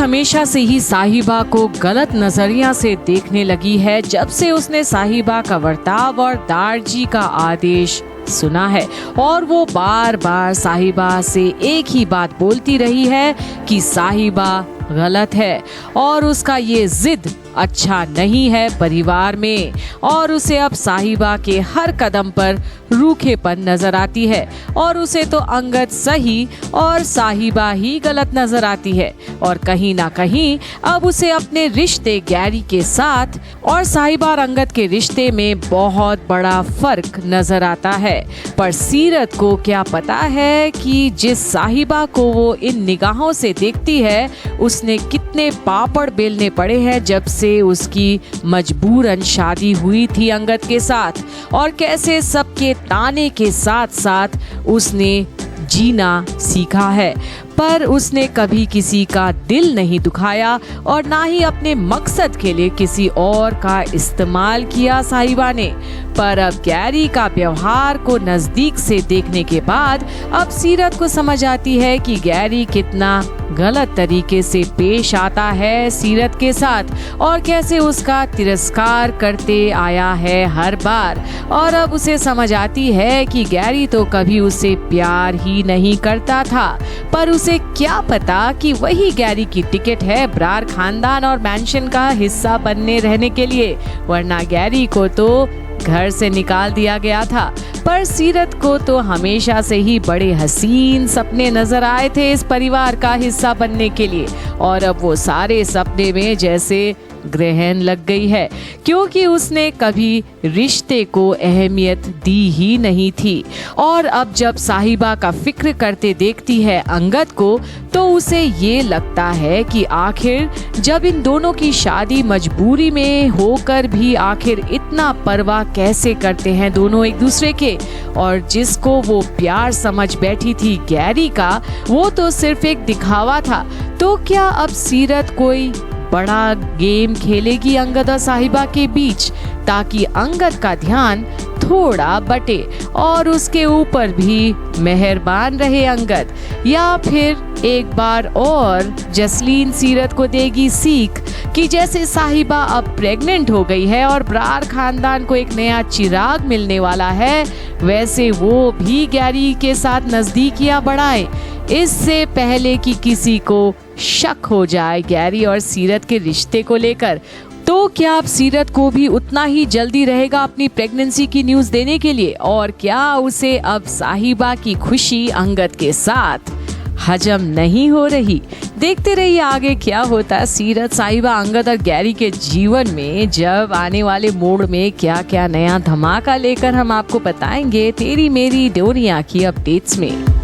हमेशा से ही साहिबा को गलत नजरिया से देखने लगी है जब से उसने साहिबा का बर्ताव और दारजी का आदेश सुना है, और वो बार बार साहिबा से एक ही बात बोलती रही है कि साहिबा गलत है और उसका ये जिद अच्छा नहीं है परिवार में, और उसे अब साहिबा के हर कदम पर रूखेपन नजर आती है और उसे तो अंगद सही और साहिबा ही गलत नजर आती है। और कहीं ना कहीं अब उसे अपने रिश्ते गैरी के साथ और साहिबा और अंगद के रिश्ते में बहुत बड़ा फर्क नजर आता है। पर सीरत को क्या पता है कि जिस साहिबा को वो इन निगाहों से देखती है उसने कितने पापड़ बेलने पड़े हैं जब से उसकी मजबूरन शादी हुई थी अंगद के साथ, और कैसे सबके ताने के साथ साथ उसने जीना सीखा है। पर उसने कभी किसी का दिल नहीं दुखाया और ना ही अपने मकसद के लिए किसी और का इस्तेमाल किया साहिबा ने। पर अब गैरी का व्यवहार को नजदीक से देखने के बाद अब सीरत को समझ आती है कि गैरी कितना गलत तरीके से पेश आता है सीरत के साथ और कैसे उसका तिरस्कार करते आया है हर बार। और अब उसे समझ आती है कि गैरी तो कभी उसे प्यार ही नहीं करता था, पर उसे क्या पता कि वही गैरी की टिकट है ब्रार खानदान और मैंशन का हिस्सा बनने रहने के लिए, वरना गैरी को तो घर से निकाल दिया गया था। पर सीरत को तो हमेशा से ही बड़े हसीन सपने नजर आए थे इस परिवार का हिस्सा बनने के लिए, और अब वो सारे सपने में जैसे ग्रहण लग गई है, क्योंकि उसने कभी रिश्ते को अहमियत दी ही नहीं थी। और अब जब साहिबा का फिक्र करते देखती है अंगद को तो उसे ये लगता है कि आखिर जब इन दोनों की शादी मजबूरी में होकर भी आखिर इतना परवाह कैसे करते हैं दोनों एक दूसरे के, और जिसको वो प्यार समझ बैठी थी गैरी का वो तो सिर्फ एक दिखावा था। तो क्या अब सीरत कोई बड़ा गेम खेलेगी अंगद और साहिबा के बीच ताकि अंगद का ध्यान थोड़ा बटे और उसके ऊपर भी मेहरबान रहे अंगद, या फिर एक बार और जसलीन सीरत को देगी सीख कि जैसे साहिबा अब प्रेग्नेंट हो गई है और ब्रार खानदान को एक नया चिराग मिलने वाला है, वैसे वो भी गैरी के साथ नजदीकियां बढ़ाए इससे पहले कि किसी को शक हो जाए गैरी और सीरत के रिश्ते को लेकर। तो क्या अब सीरत को भी उतना ही जल्दी रहेगा अपनी प्रेगनेंसी की न्यूज़ देने के लिए, और क्या उसे अब साहिबा की खुशी अंगद के साथ हजम नहीं हो रही? देखते रहिए आगे क्या होता है सीरत, साहिबा, अंगद और गैरी के जीवन में। जब आने वाले मोड़ में क्या क्या नया धमाका लेकर हम आपको बताएंगे तेरी मेरी डोरिया की अपडेट्स में।